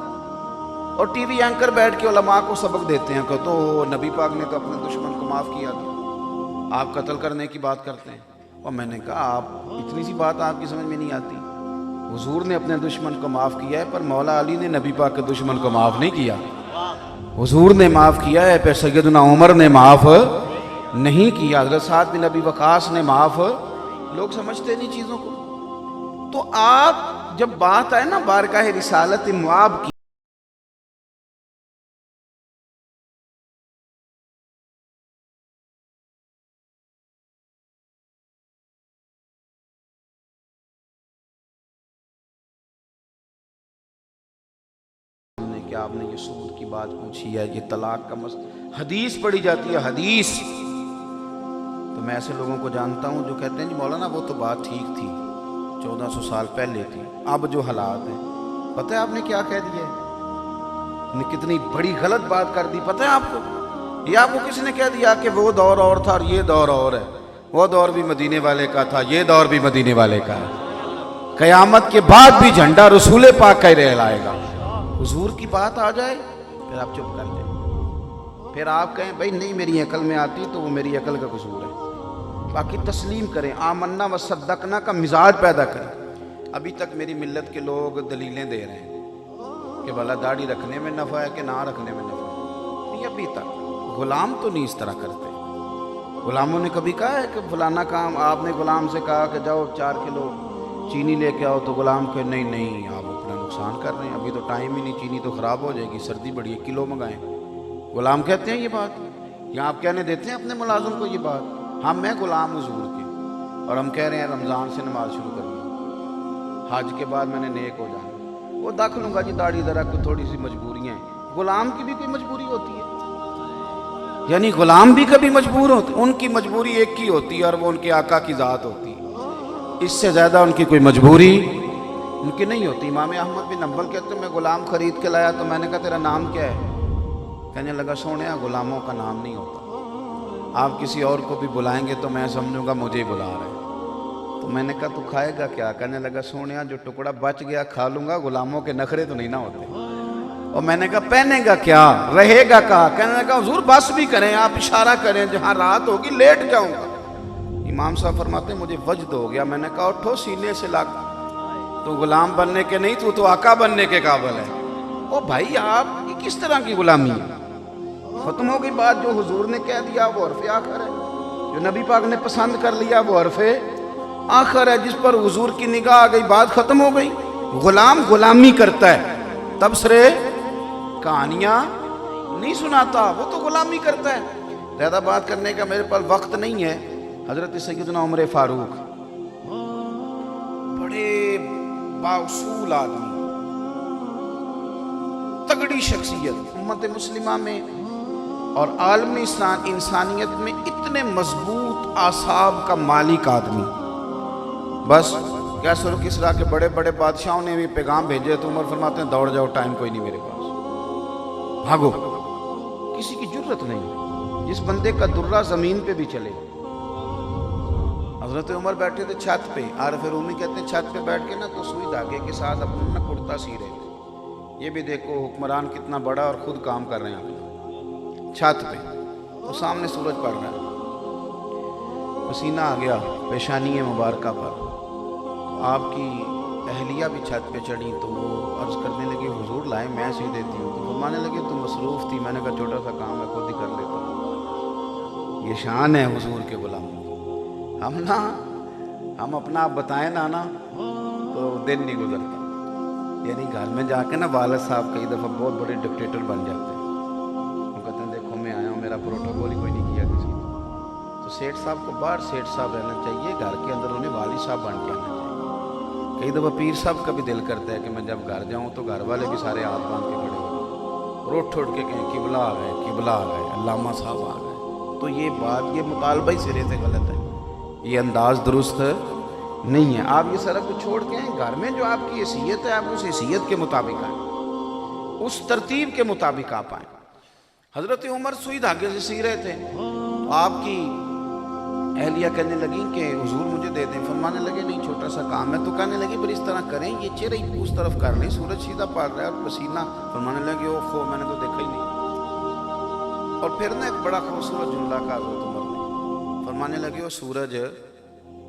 B: اور ٹی وی اینکر بیٹھ کے علماء کو سبق دیتے ہیں کہ تو نبی پاک نے تو اپنے دشمن کو معاف کیا تھا, آپ قتل کرنے کی بات کرتے ہیں. اور میں نے کہا آپ اتنی سی بات آپ کی سمجھ میں نہیں آتی. حضور نے اپنے دشمن کو معاف کیا ہے, پر مولا علی نے نبی پاک کے دشمن کو معاف نہیں کیا. حضور نے معاف کیا ہے, پھر سیدنا عمر نے معاف نہیں کیا, حضرت سعد بن ابی وقاص نے معاف. لوگ سمجھتے نہیں چیزوں کو. تو آپ جب بات آئے نا بارگاہ رسالت معاب کی, کہ آپ نے یہ سود کی بات پوچھی ہے, یہ طلاق کا حدیث پڑھی جاتی ہے, حدیث. تو میں ایسے لوگوں کو جانتا ہوں جو کہتے ہیں جی مولانا وہ تو بات ٹھیک تھی, 1400 سال پہلے تھی, اب جو حالات ہیں. پتہ ہے آپ نے کیا کہہ دیا ہے؟ کتنی بڑی غلط بات کر دی. پتہ ہے آپ کو, یہ آپ کو کس نے کہہ دیا کہ وہ دور اور تھا اور یہ دور اور ہے؟ وہ دور بھی مدینے والے کا تھا, یہ دور بھی مدینے والے کا ہے. قیامت کے بعد بھی جھنڈا رسول پاک کا ہی رہلائے گا. حضور کی بات آ جائے پھر آپ چپ کر لیں, پھر آپ کہیں بھائی نہیں میری عقل میں آتی تو وہ میری عقل کا قصور ہے. باقی تسلیم کریں, آمنا و صدقنا کا مزاج پیدا کریں. ابھی تک میری ملت کے لوگ دلیلیں دے رہے ہیں کہ بھلا داڑھی رکھنے میں نفع ہے کہ نہ رکھنے میں نفع ہے. نہیں, ابھی تک غلام تو نہیں اس طرح کرتے. غلاموں نے کبھی کہا ہے کہ فلانا کام, آپ نے غلام سے کہا کہ جاؤ 4 کلو چینی لے کے آؤ, تو غلام کہ نہیں آپ اپنا نقصان کر رہے ہیں, ابھی تو ٹائم ہی نہیں, چینی تو خراب ہو جائے گی, سردی بڑی ہے, کلو منگائیں. غلام کہتے ہیں یہ بات, یا آپ کہنے دیتے ہیں اپنے ملازم کو یہ بات؟ ہم ہیں غلام حضور کے, اور ہم کہہ رہے ہیں رمضان سے نماز شروع کرنی, حج کے بعد میں نے نیک ہو جانا. وہ دکھ لوں گا جی داڑھی ذرا کوئی تھوڑی سی مجبوریاں ہیں. غلام کی بھی کوئی مجبوری ہوتی ہے؟ یعنی غلام بھی کبھی مجبور ہوتے؟ ان کی مجبوری ایک ہی ہوتی ہے اور وہ ان کے آقا کی ذات ہوتی ہے. اس سے زیادہ ان کی کوئی مجبوری ان کی نہیں ہوتی. امام احمد بن حنبل کہتے ہیں میں غلام خرید کے لایا تو میں نے کہا تیرا نام کیا ہے؟ کہنے لگا سونیا غلاموں کا نام نہیں ہوتا. آپ کسی اور کو بھی بلائیں گے تو میں سمجھوں گا مجھے ہی بلا رہے ہیں. تو میں نے کہا تو کھائے گا کیا؟ کہنے لگا سونیا جو ٹکڑا بچ گیا کھا لوں گا، غلاموں کے نخرے تو نہیں نہ ہوتے. اور میں نے کہا پہنے گا کیا، رہے گا کہاں؟ کہنے لگا حضور بس بھی کریں، آپ اشارہ کریں جہاں رات ہوگی لیٹ جاؤں گا. امام صاحب فرماتے ہیں مجھے وجد ہو گیا. میں نے کہا اٹھو سینے سے لگ، تو غلام بننے کے نہیں، تو آقا بننے کے قابل ہے. او بھائی آپ یہ کس طرح کی غلامی ہے؟ ختم ہو گئی بات. جو حضور نے کہہ دیا وہ عرف آخر ہے، جو نبی پاک نے پسند کر لیا وہ عرف آخر ہے. جس پر حضور کی نگاہ آ گئی بات ختم ہو گئی. غلام غلامی کرتا ہے، تبصرے کہانیاں نہیں سناتا، وہ تو غلامی کرتا ہے. زیادہ بات کرنے کا میرے پاس وقت نہیں ہے. حضرت سیدنا عمر فاروق بڑے بااصول آدمی، تگڑی شخصیت، امت مسلمہ میں اور عالم انسانیت میں اتنے مضبوط اعصاب کا مالک آدمی. بس کیسر و کسریٰ کے بڑے بڑے بادشاہوں نے بھی پیغام بھیجے تو عمر فرماتے ہیں دوڑ جاؤ، ٹائم کوئی نہیں میرے پاس، بھاگو. کسی کی جرت نہیں جس بندے کا درہ زمین پہ بھی چلے. حضرت عمر بیٹھے تھے چھت پہ. عارف رومی کہتے ہیں چھت پہ بیٹھ کے نا تو سوئی دھاگے کے ساتھ اپنا کرتا سی رہے تھے. یہ بھی دیکھو حکمران کتنا بڑا اور خود کام کر رہے ہیں چھت پہ. تو سامنے سورج پڑ رہا ہے، پسینہ آ گیا پیشانی مبارکہ پر. آپ کی اہلیہ بھی چھت پہ چڑھی تو وہ عرض کرنے لگی حضور لائے میں سی دیتی ہوں. تو فرمانے لگے تو مصروف تھی. میں نے کہا چھوٹا سا کام ہے خود ہی کر لیتا ہوں. یہ شان ہے حضور کے غلاموں. ہم اپنا آپ بتائیں نا تو دن نہیں گزرتا. یعنی گھر میں جا کے نا والد صاحب کئی دفعہ بہت بڑے ڈکٹیٹر بن جاتے ہیں. وہ کہتے ہیں دیکھو میں آیا ہوں، میرا پروٹوکول ہی کوئی نہیں کیا کسی نے. تو سیٹھ صاحب کو باہر سیٹھ صاحب رہنا چاہیے، گھر کے اندر انہیں والد صاحب بن کے آنا چاہیے. کئی دفعہ پیر صاحب کا بھی دل کرتا ہے کہ میں جب گھر جاؤں تو گھر والے بھی سارے ہاتھ باندھ کے کھڑے ہوں، روٹ ٹھوٹ کے کہیں قبلہ آ گئے، قبلہ آ گئے، علامہ صاحب آ گئے. تو یہ بات، یہ مطالبہ ہی سرے سے غلط ہے، یہ انداز درست نہیں ہے. آپ یہ سارا کچھ چھوڑ کے ہیں، گھر میں جو آپ کی حیثیت ہے آپ اس حیثیت کے مطابق آئیں، اس ترتیب کے مطابق آپ آئیں. حضرت عمر سوئی دھاگے سے سی رہے تھے. آپ کی اہلیہ کہنے لگی کہ حضور مجھے دے دیں. فرمانے لگے نہیں چھوٹا سا کام ہے. تو کہنے لگی پھر اس طرح کریں، یہ چہرہ ہی اس طرف کر لیں، سورج سیدھا پڑ رہا ہے اور پسینہ. فرمانے لگے اوفو میں نے تو دیکھا ہی نہیں. اور پھر نا ایک بڑا خوبصورت جملہ کہا حضرت عمر نے. فرمانے لگے او سورج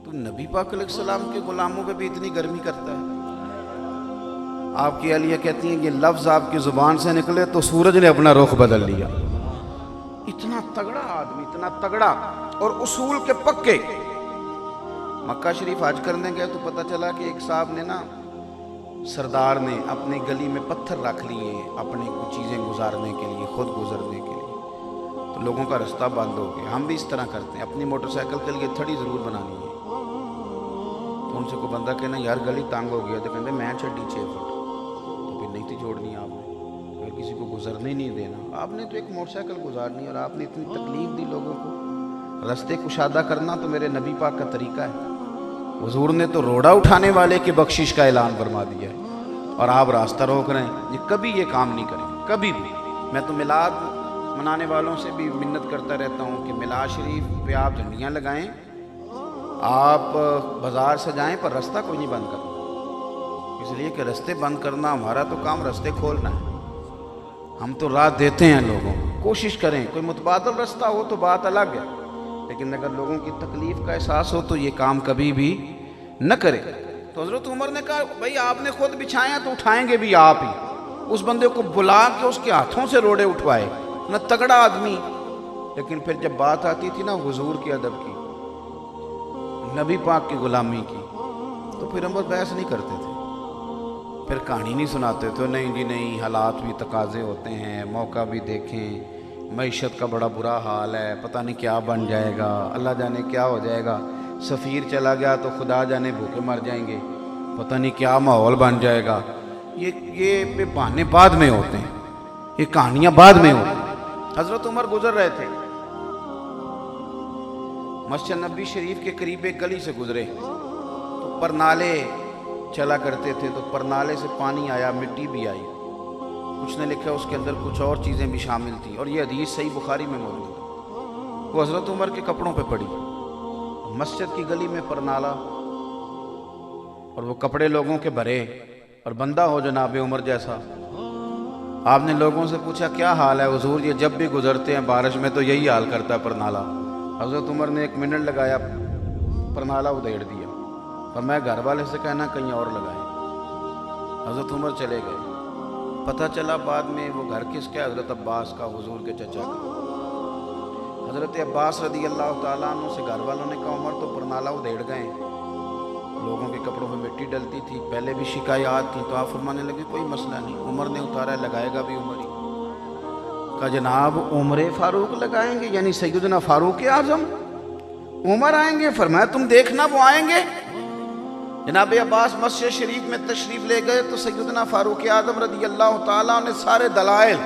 B: تو نبی پاک علیہ السلام کے غلاموں پہ بھی اتنی گرمی کرتا ہے؟ آپ کی اہلیہ کہتی ہیں کہ لفظ آپ کی زبان سے نکلے تو سورج نے اپنا رخ بدل لیا. اتنا تگڑا آدمی، اتنا تگڑا اور اصول کے پکے. مکہ شریف حج کرنے گئے تو پتہ چلا کہ ایک صاحب نے نا، سردار نے اپنی گلی میں پتھر رکھ لیے اپنی کچھ چیزیں گزارنے کے لیے، خود گزرنے کے لیے. تو لوگوں کا رستہ بند ہو گیا. ہم بھی اس طرح کرتے ہیں، اپنی موٹر سائیکل کے لیے تھڑی ضرور بنانی ہے. تو ان سے کوئی بندہ کہنا یار گلی تانگ ہو گیا، تو کہتے میں چھڈی 6 فٹ. تو پھر نہیں تھی چھوڑنی آپ نے، اگر کسی کو گزرنے نہیں دینا. آپ نے تو ایک موٹر سائیکل گزارنی اور آپ نے اتنی تکلیف دی لوگوں کو. رستے کشادہ کرنا تو میرے نبی پاک کا طریقہ ہے. حضور نے تو روڑا اٹھانے والے کی بخشش کا اعلان فرما دیا ہے اور آپ راستہ روک رہے ہیں. یہ کبھی یہ کام نہیں کریں، کبھی بھی. میں تو میلاد منانے والوں سے بھی منت کرتا رہتا ہوں کہ میلاد شریف پہ آپ جھنڈیاں لگائیں، آپ بازار سے جائیں پر رستہ کوئی نہیں بند کرنا. اس لیے کہ رستے بند کرنا ہمارا تو کام رستے کھولنا ہے. ہم تو راہ دیتے ہیں لوگوں کو. کوشش کریں کوئی متبادل رستہ ہو تو بات الگ ہے، لیکن اگر لوگوں کی تکلیف کا احساس ہو تو یہ کام کبھی بھی نہ کرے. تو حضرت عمر نے کہا بھائی آپ نے خود بچھایا تو اٹھائیں گے بھی آپ ہی. اس بندے کو بلا کے اس کے ہاتھوں سے روڑے اٹھوائے. نہ تگڑا آدمی. لیکن پھر جب بات آتی تھی نا حضور کے ادب کی، نبی پاک کی غلامی کی، تو پھر عمر بحث نہیں کرتے تھے، پھر کہانی نہیں سناتے تھے. نہیں جی نہیں، حالات بھی تقاضے ہوتے ہیں، موقع بھی دیکھیں، معیشت کا بڑا برا حال ہے، پتہ نہیں کیا بن جائے گا، اللہ جانے کیا ہو جائے گا. سفیر چلا گیا تو خدا جانے بھوکے مر جائیں گے، پتہ نہیں کیا ماحول بن جائے گا. یہ بہانے بعد میں ہوتے ہیں، یہ کہانیاں بعد میں ہوتی ہیں۔ حضرت عمر گزر رہے تھے، مسجد نبی شریف کے قریب ایک گلی سے گزرے تو پرنالے چلا کرتے تھے، تو پرنالے سے پانی آیا، مٹی بھی آئی، کچھ نے لکھا اس کے اندر کچھ اور چیزیں بھی شامل تھیں، اور یہ حدیث صحیح بخاری میں موجود ہے۔ وہ حضرت عمر کے کپڑوں پہ پڑی، مسجد کی گلی میں پرنالا، اور وہ کپڑے لوگوں کے بھرے، اور بندہ ہو جناب عمر جیسا۔ آپ نے لوگوں سے پوچھا کیا حال ہے حضور؟ یہ جب بھی گزرتے ہیں بارش میں تو یہی حال کرتا ہے پرنالا۔ حضرت عمر نے 1 منٹ لگایا، پرنالا ادھیڑ دیا، فرمایا گھر والے سے کہنا کہیں اور لگائیں۔ حضرت عمر چلے گئے۔ پتہ چلا بعد میں وہ گھر کس کا؟ حضرت عباس کا، حضور کے چچا کا۔ حضرت عباس رضی اللہ تعالیٰ عنہ سے گھر والوں نے کہا عمر تو پرنالا ادھیڑ گئے، لوگوں کے کپڑوں میں مٹی ڈلتی تھی، پہلے بھی شکایات تھیں، تو آپ فرمانے لگے کوئی مسئلہ نہیں، عمر نے اتارا ہے، لگائے گا بھی عمر ہی۔ کہا جناب عمر فاروق لگائیں گے؟ یعنی سیدنا فاروق اعظم عمر آئیں گے؟ فرمایا تم دیکھنا وہ آئیں گے۔ جناب عباس مسجد شریف میں تشریف لے گئے تو سیدنا فاروق اعظم رضی اللہ تعالیٰ نے سارے دلائل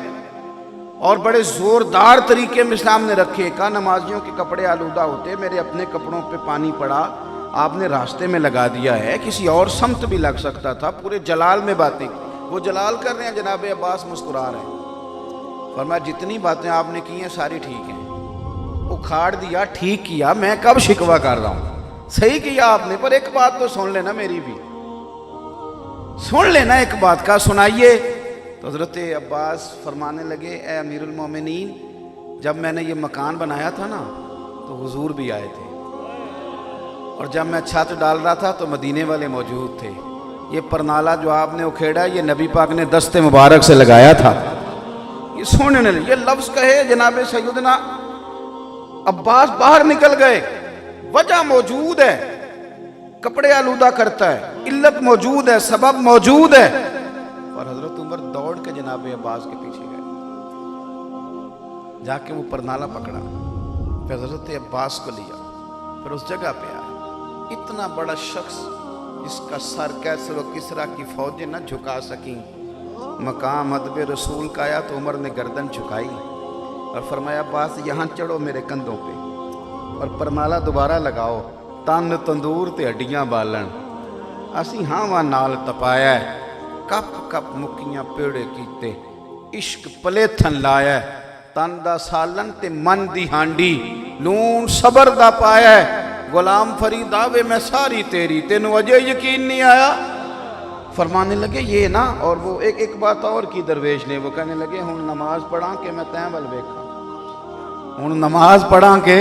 B: اور بڑے زوردار طریقے میں سامنے رکھے۔ کہا نمازیوں کے کپڑے آلودہ ہوتے، میرے اپنے کپڑوں پہ پانی پڑا، آپ نے راستے میں لگا دیا ہے، کسی اور سمت بھی لگ سکتا تھا، پورے جلال میں باتیں کی۔ وہ جلال کر رہے ہیں، جناب عباس مسکرا رہے ہیں۔ فرمایا جتنی باتیں آپ نے کی ہیں ساری ٹھیک ہیں، اکھاڑ دیا، ٹھیک کیا، میں کب شکوہ کر رہا ہوں، صحیح کیا آپ نے، پر ایک بات تو سن لینا، میری بھی سن لینا ایک بات کا، سنائیے۔ تو حضرت عباس فرمانے لگے اے امیر المومنین، جب میں نے یہ مکان بنایا تھا نا تو حضور بھی آئے تھے، اور جب میں چھت ڈال رہا تھا تو مدینے والے موجود تھے، یہ پرنالا جو آپ نے اکھیڑا یہ نبی پاک نے دست مبارک سے لگایا تھا۔ یہ سننے لگے، یہ لفظ کہے جناب سیدنا عباس باہر نکل گئے، وجہ موجود ہے، کپڑے آلودہ کرتا ہے، علت موجود ہے، سبب موجود ہے، اور حضرت عمر دوڑ کے جناب عباس کے پیچھے گئے، جا کے وہ پرنالا پکڑا، پھر حضرت عباس کو لیا، پھر اس جگہ پہ آیا۔ اتنا بڑا شخص جس کا سر کیسر و کسرا کی فوجیں نہ جھکا سکیں، مقام ادب رسول کا آیا تو عمر نے گردن جھکائی اور فرمایا عباس یہاں چڑھو میرے کندھوں پہ اور پرنالا دوبارہ لگاؤ، تن تندور تے ہڈیاں بالن، اسی ہاں وہاں نال تپایا ہے، کپ کپ مکیاں پیڑے کیتے، عشق پلے تھن لایا ہے، تن دا سالن تے من دی ہانڈی، نون صبر دا پایا ہے، غلام فرید آوے میں ساری تیری، تینوں اجے یقین نہیں آیا۔ فرمانے لگے یہ نا، اور وہ ایک بات اور کی درویش نے، وہ کہنے لگے ہن نماز پڑھاں کہ میں تین ول ویکھاں، ہن نماز پڑھاں کہ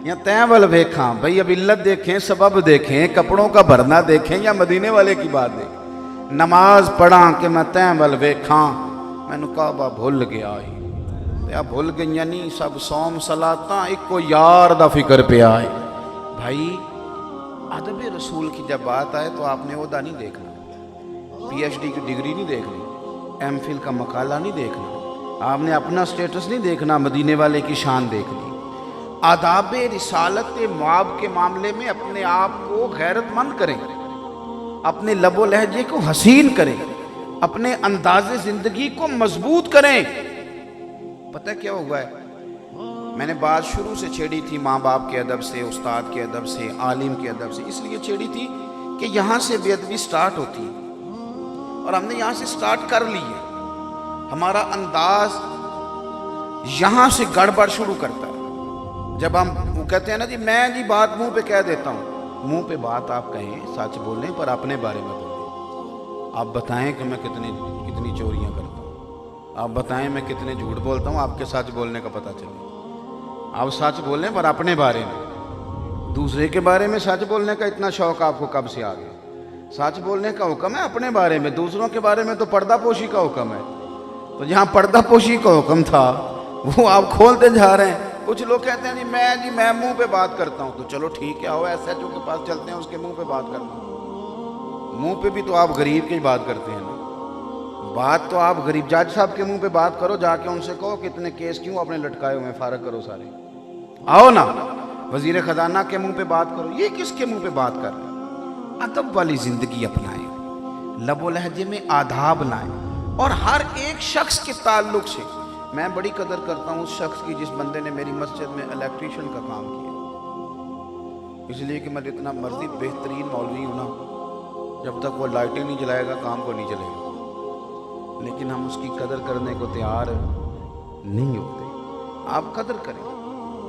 B: یا تین ول ویکھاں، بھئی اب علت دیکھیں، سبب دیکھیں، کپڑوں کا بھرنا دیکھیں یا مدینے والے کی بات دیکھیں۔ نماز پڑھاں کہ میں تین ول ویکھاں، میں نے کہا با بھول گیا ہی، یا بھول گئی نہیں، سب سوم صلاتاں ایک کو یار دا فکر پہ آئے۔ بھائی ادب رسول کی جب بات آئے تو آپ نے عہدہ نہیں دیکھنا، پی ایچ ڈی کی ڈگری نہیں دیکھنی، ایم فل کا مقالہ نہیں دیکھنا، آپ نے اپنا سٹیٹس نہیں دیکھنا، مدینے والے کی شان دیکھنی۔ آداب رسالت معاب کے معاملے میں اپنے آپ کو غیرت مند کریں، اپنے لب و لہجے کو حسین کریں، اپنے انداز زندگی کو مضبوط کریں۔ پتہ کیا ہوا ہے، میں نے بات شروع سے چھیڑی تھی ماں باپ کے ادب سے، استاد کے ادب سے، عالم کے ادب سے، اس لیے چھیڑی تھی کہ یہاں سے بے ادبی سٹارٹ ہوتی ہے، اور ہم نے یہاں سے سٹارٹ کر لی ہے، ہمارا انداز یہاں سے گڑبڑ شروع کرتا ہے۔ جب ہم وہ کہتے ہیں نا جی میں جی بات منہ پہ کہہ دیتا ہوں، منہ پہ بات آپ کہیں، سچ بولیں، پر اپنے بارے میں بولیں، آپ بتائیں کہ میں کتنی چوریاں کرتا ہوں، آپ بتائیں میں کتنے جھوٹ بولتا ہوں، آپ کے سچ بولنے کا پتہ چلے۔ آپ سچ بولیں پر اپنے بارے میں، دوسرے کے بارے میں سچ بولنے کا اتنا شوق آپ کو کب سے آ گیا؟ سچ بولنے کا حکم ہے اپنے بارے میں، دوسروں کے بارے میں تو پردہ پوشی کا حکم ہے، تو جہاں پردہ پوشی کا حکم تھا وہ آپ کھولتے جا رہے ہیں۔ کچھ لوگ کہتے ہیں میں منہ پہ بات کرتا ہوں، تو چلو ٹھیک ہے، آؤ ایس ایچ او کے پاس چلتے ہیں، اس کے منہ پہ بات کرنا، منہ پہ بھی تو آپ غریب کی بات کرتے ہیں نا، بات تو آپ غریب جج صاحب کے منہ پہ بات کرو، جا کے ان سے کہو کتنے کیس کیوں اپنے لٹکائے ہوئے ہیں، فارغ کرو سارے، آؤ نا وزیر خزانہ کے منہ پہ بات کرو، یہ کس کے منہ پہ بات کر رہے ہیں؟ ادب والی زندگی اپنائیں، لب و لہجے میں آداب لائیں، اور ہر ایک شخص کے تعلق سے میں بڑی قدر کرتا ہوں اس شخص کی جس بندے نے میری مسجد میں الیکٹریشین کا کام کیا، اس لیے کہ میں جتنا مرضی بہترین مولوی ہوں نا، جب تک وہ لائٹیں نہیں جلائے گا کام کو نہیں چلے گا، لیکن ہم اس کی قدر کرنے کو تیار نہیں ہوتے۔ آپ قدر کریں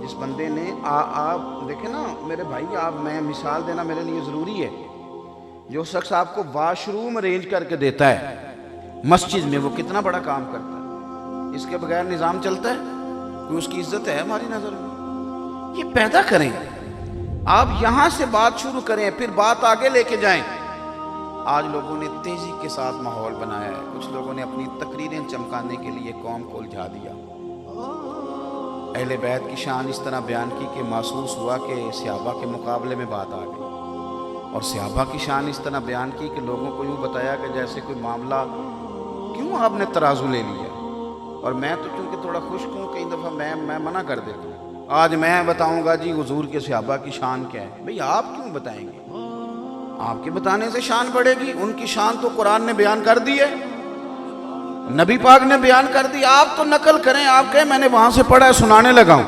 B: جس بندے نے آپ دیکھیں نا میرے بھائی، آپ میں مثال دینا میرے لیے ضروری ہے، جو شخص آپ کو واش روم ارینج کر کے دیتا ہے مسجد میں، وہ کتنا بڑا کام کرتا ہے، اس کے بغیر نظام چلتا ہے؟ کوئی اس کی عزت ہے ہماری نظر میں؟ یہ پیدا کریں، آپ یہاں سے بات شروع کریں، پھر بات آگے لے کے جائیں۔ آج لوگوں نے تیزی کے ساتھ ماحول بنایا ہے، کچھ لوگوں نے اپنی تقریریں چمکانے کے لیے قوم کو الجھا دیا، اہل بیت کی شان اس طرح بیان کی کہ محسوس ہوا کہ صحابہ کے مقابلے میں بات آ گئی، اور صحابہ کی شان اس طرح بیان کی کہ لوگوں کو یوں بتایا کہ جیسے کوئی معاملہ کیوں آپ نے ترازو لے لیا۔ اور میں تو چونکہ تھوڑا خشک ہوں، کئی دفعہ میں منع کر دیتا ہوں، آج میں بتاؤں گا جی حضور کے صحابہ کی شان کیا ہے۔ بھئی آپ کیوں بتائیں گے؟ آپ کے بتانے سے شان بڑھے گی؟ ان کی شان تو قرآن نے بیان کر دی ہے، نبی پاک نے بیان کر دی، آپ تو نقل کریں، آپ کہیں میں نے وہاں سے پڑھا ہے سنانے لگا ہوں،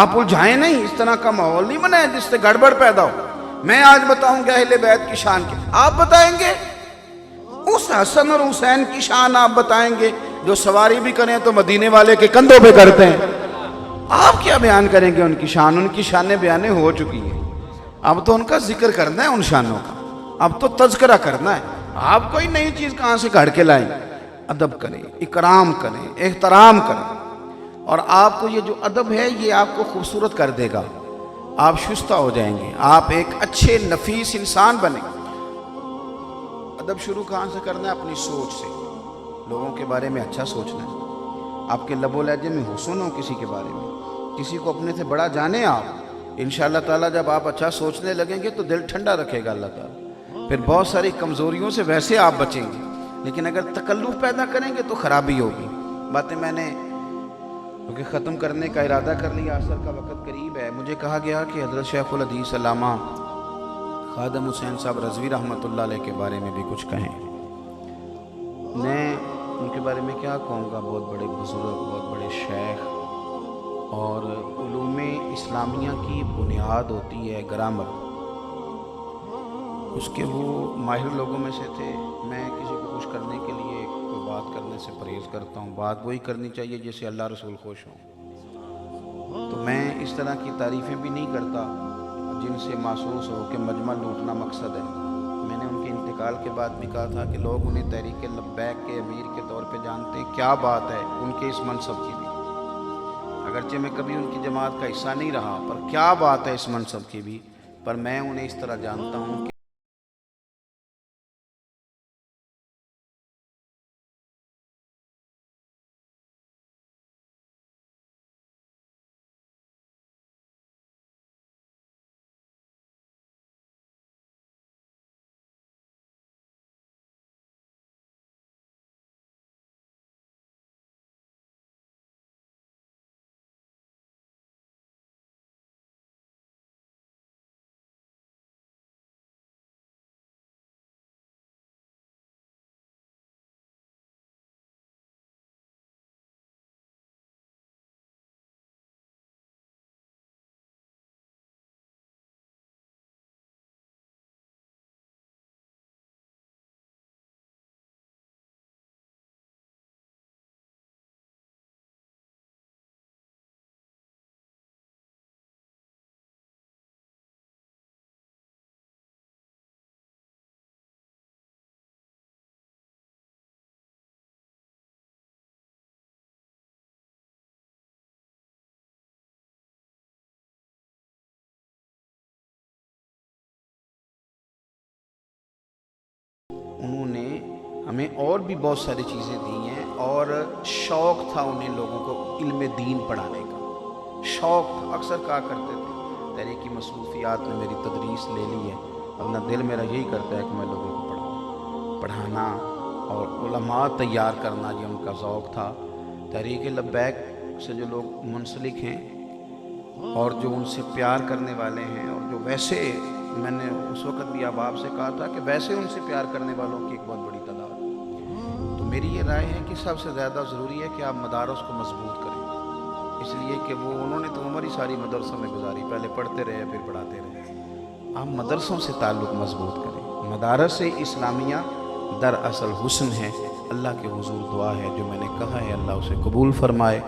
B: آپ الجھائیں نہیں، اس طرح کا ماحول نہیں بنائیں جس سے گڑبڑ پیدا ہو۔ میں آج بتاؤں گا اہل بیت کی شان کی، آپ بتائیں گے اس حسن اور حسین کی شان، آپ بتائیں گے جو سواری بھی کریں تو مدینے والے کے کندھوں پہ کرتے ہیں، آپ کیا بیان کریں گے ان کی شان؟ ان کی شانیں بیانیں ہو چکی ہیں، اب تو ان کا ذکر کرنا ہے، ان شانوں کا اب تو تذکرہ کرنا ہے، آپ کوئی نئی چیز کہاں سے گھڑ کے لائیں؟ ادب کریں، اکرام کریں، احترام کریں، اور آپ کو یہ جو ادب ہے یہ آپ کو خوبصورت کر دے گا، آپ شستہ ہو جائیں گے، آپ ایک اچھے نفیس انسان بنیں۔ ادب شروع کہاں سے کرنا ہے؟ اپنی سوچ سے، لوگوں کے بارے میں اچھا سوچنا ہے، آپ کے لب و لہجے میں حسن ہو کسی کے بارے میں، کسی کو اپنے سے بڑا جانیں آپ، انشاءاللہ تعالیٰ جب آپ اچھا سوچنے لگیں گے تو دل ٹھنڈا رکھے گا اللہ تعالیٰ، پھر بہت ساری کمزوریوں سے ویسے آپ بچیں گے، لیکن اگر تکلف پیدا کریں گے تو خرابی ہوگی۔ باتیں میں نے کیونکہ ختم کرنے کا ارادہ کر لیا، عصر کا وقت قریب ہے، مجھے کہا گیا کہ حضرت شیخ الحدیث علامہ خادم حسین صاحب رضوی رحمۃ اللہ علیہ کے بارے میں بھی کچھ کہیں۔ میں ان کے بارے میں کیا کہوں گا، بہت بڑے بزرگ، بہت بڑے شیخ، اور علوم اسلامیہ کی بنیاد ہوتی ہے گرامر، اس کے وہ ماہر لوگوں میں سے تھے۔ میں کسی کو خوش کرنے کے لیے کوئی بات کرنے سے پرہیز کرتا ہوں، بات وہی کرنی چاہیے جس سے اللہ رسول خوش ہوں، تو میں اس طرح کی تعریفیں بھی نہیں کرتا جن سے محسوس ہو کہ مجمع لوٹنا مقصد ہے۔ میں نے ان کے انتقال کے بعد بھی کہا تھا کہ لوگ انہیں تحریک لبیک کے امیر کے طور پہ جانتے ہیں، کیا بات ہے ان کے اس منصب کی بھی، اگرچہ میں کبھی ان کی جماعت کا حصہ نہیں رہا، پر کیا بات ہے اس منصب کی بھی، پر میں انہیں اس طرح جانتا ہوں کہ انہوں نے ہمیں اور بھی بہت ساری چیزیں دی ہیں، اور شوق تھا انہیں لوگوں کو علم دین پڑھانے کا، شوق تھا، اکثر کہا کرتے تھے تحریکی مصروفیات نے میری تدریس لے لی ہے، ورنہ دل میرا یہی کرتا ہے کہ میں لوگوں کو پڑھاؤں، پڑھانا اور علماء تیار کرنا یہ ان کا ذوق تھا۔ تحریک لبیک سے جو لوگ منسلک ہیں اور جو ان سے پیار کرنے والے ہیں اور جو ویسے میں نے اس وقت بھی آپ سے کہا تھا کہ ویسے ان سے پیار کرنے والوں کی ایک بہت بڑی تعداد ہے۔ تو میری یہ رائے ہے کہ سب سے زیادہ ضروری ہے کہ آپ مدارس کو مضبوط کریں، اس لیے کہ انہوں نے تو عمر ہی ساری مدرسوں میں گزاری، پہلے پڑھتے رہے پھر پڑھاتے رہے۔ آپ مدرسوں سے تعلق مضبوط کریں۔ مدارس اسلامیہ دراصل حسن ہے، اللہ کے حضور دعا ہے جو میں نے کہا ہے اللہ اسے قبول فرمائے،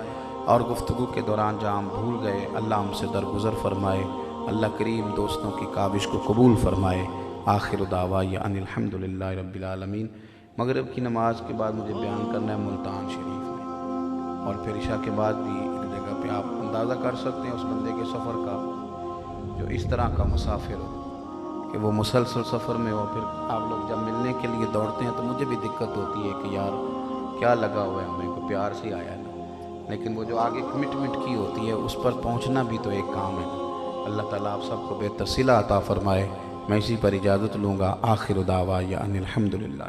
B: اور گفتگو کے دوران جہاں ہم بھول گئے اللہ ہم سے درگزر فرمائے، اللہ کریم دوستوں کی کاوش کو قبول فرمائے۔ آخر دعوانا ان الحمدللہ رب العالمین۔ مغرب کی نماز کے بعد مجھے بیان کرنا ہے ملتان شریف میں، اور پھر عشاء کے بعد بھی ایک جگہ پہ آپ اندازہ کر سکتے ہیں اس بندے کے سفر کا جو اس طرح کا مسافر ہو کہ وہ مسلسل سفر میں ہو، پھر آپ لوگ جب ملنے کے لیے دوڑتے ہیں تو مجھے بھی دقت ہوتی ہے کہ یار کیا لگا ہوا ہے ہمیں، کو پیار سے آیا نا، لیکن وہ جو آگے کمٹمنٹ کی ہوتی ہے اس پر پہنچنا بھی تو ایک کام ہے نا۔ اللہ تعالیٰ آپ سب کو بہتر صلہ عطا فرمائے۔ میں اسی پر اجازت لوں گا۔ آخر دعوانا ان الحمدللہ۔